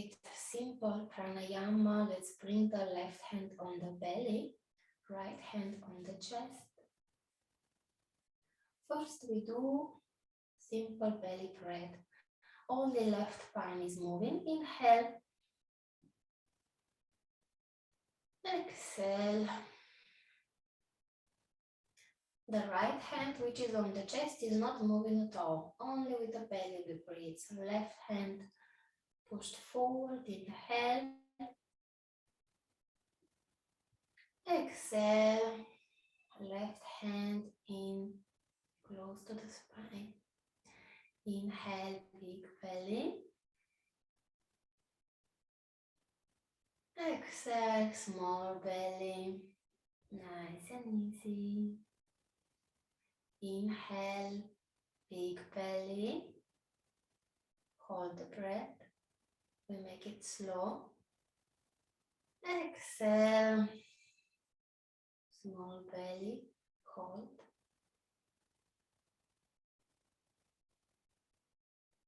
it simple, pranayama. Let's bring the left hand on the belly, right hand on the chest. First we do simple belly breath. Only left spine is moving. Inhale. Exhale. The right hand, which is on the chest, is not moving at all. Only with the belly we breathe. So left hand pushed forward. Inhale. Exhale. Left hand in, close to the spine. Inhale, big belly. Exhale, small belly. Nice and easy. Inhale, big belly. Hold the breath. We make it slow. Exhale, small belly. Hold.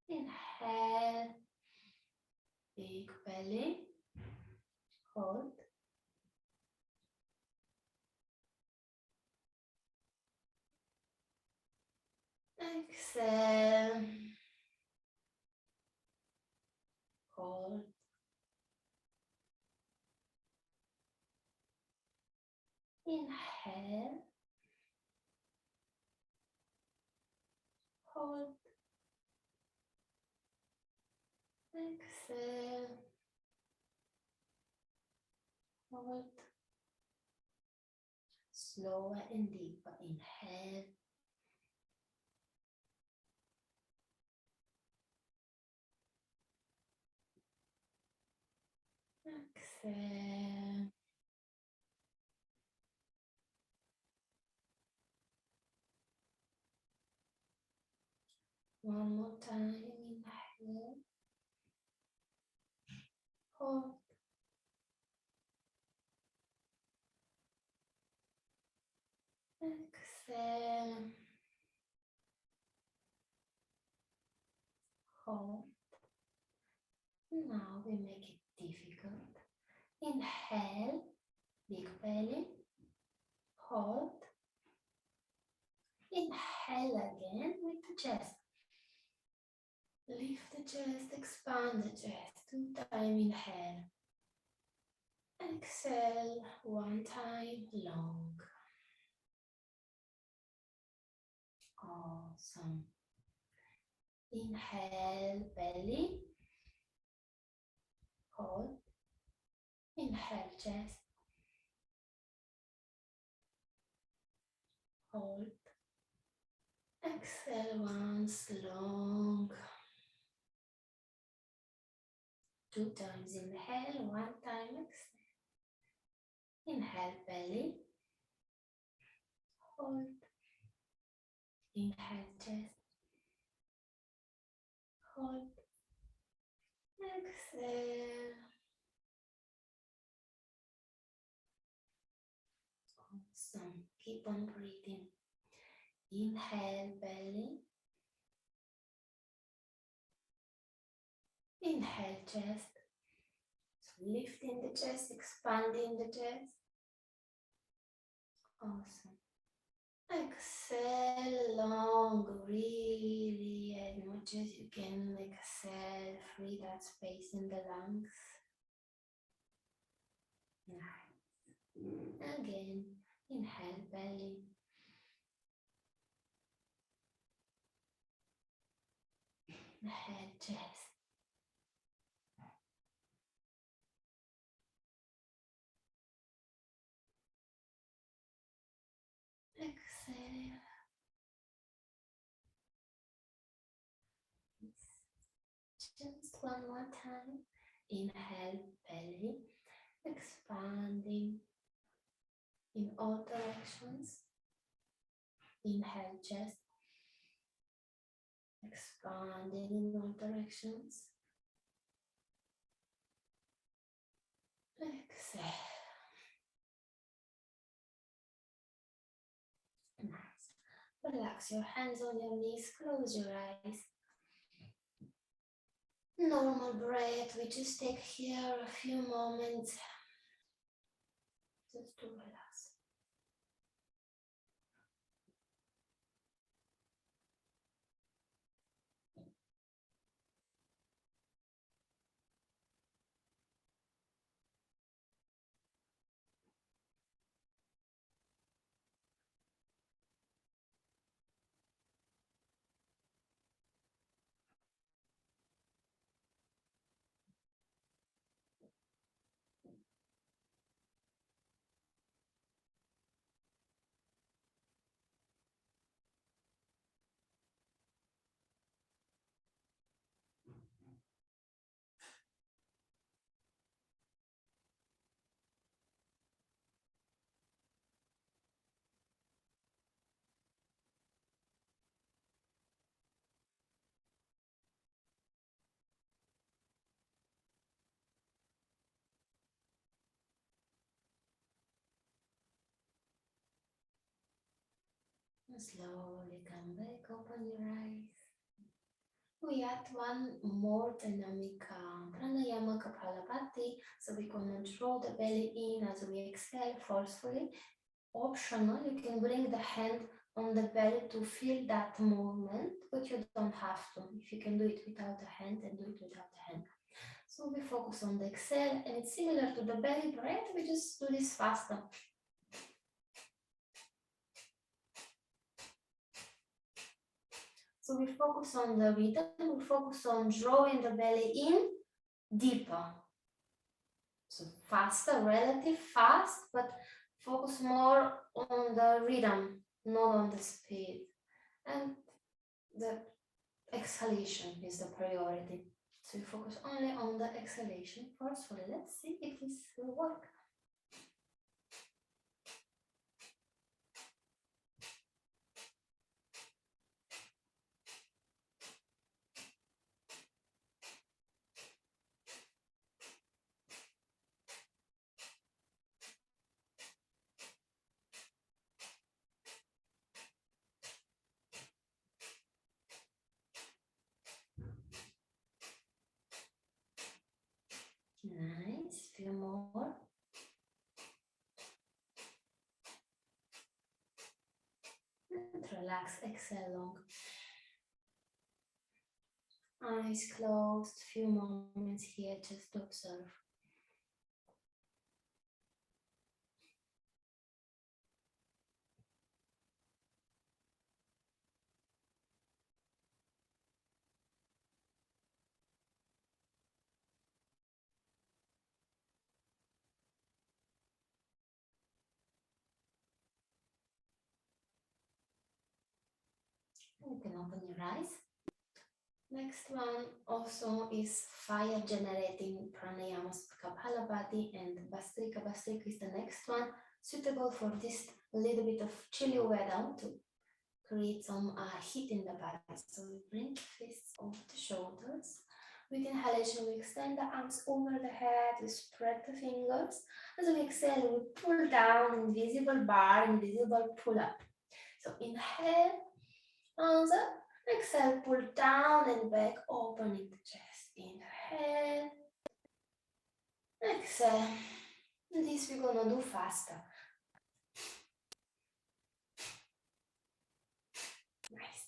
Inhale, big belly. Hold. Exhale. Hold. Inhale. Hold. Exhale. Hold. Slower and deeper. Inhale. Exhale. One more time. Inhale. Hold. Exhale. Hold. Now we make it difficult. Inhale. Big belly. Hold. Inhale again with the chest. Lift the chest, expand the chest. 2 times inhale. Exhale 1 time long. Awesome. Inhale belly. Hold. Inhale chest. Hold. Exhale once long. 2 times inhale, 1 time exhale. Inhale belly. Hold. Inhale chest. Hold. Exhale. Awesome. Keep on breathing. Inhale belly. Inhale chest. So lifting the chest, expanding the chest. Awesome. Exhale long, really as much as you can. Exhale, free that space in the lungs. Nice. Again, inhale belly. Inhale chest. Exhale. Just one more time. Inhale belly, expanding in all directions. Inhale chest, expanding in all directions. Exhale. Nice. Relax your hands on your knees, close your eyes. Normal breath. We just take here a few moments just to relax. Slowly come back, open your eyes. We add one more dynamic pranayama kapalabhati, so we're gonna draw the belly in as we exhale forcefully. Optional, you can bring the hand on the belly to feel that movement, but you don't have to. If you can do it without the hand, then do it without the hand. So we focus on the exhale, and it's similar to the belly breath, we just do this faster. So we focus on the rhythm, we focus on drawing the belly in deeper. So faster, relative fast, but focus more on the rhythm, not on the speed. And the exhalation is the priority. So you focus only on the exhalation forcefully. Let's see if this will work. Nice, few more. And relax, exhale long. Eyes closed, few moments here just to observe. You can open your eyes. Next one also is fire generating pranayamas, Kapalabhati and Bastrika. Bastrika is the next one, suitable for this little bit of chilly weather to create some heat in the body. So we bring the fists off the shoulders. With inhalation, we extend the arms over the head, we spread the fingers. As we exhale, we pull down, invisible bar, invisible pull up. So inhale, arms up. Exhale, pull down and back, opening the chest. Inhale, exhale. And this we're gonna do faster. Nice.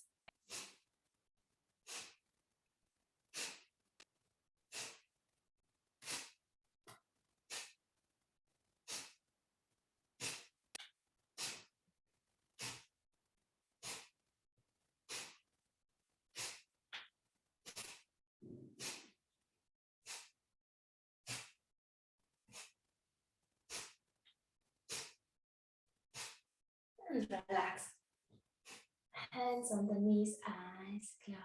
And relax. Hands on the knees, eyes closed.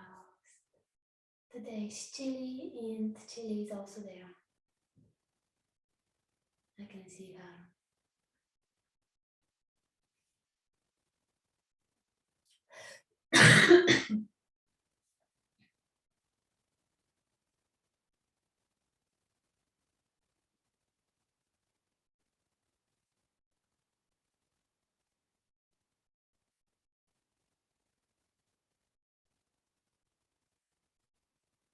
Today is chilly and chilly is also there. I can see her.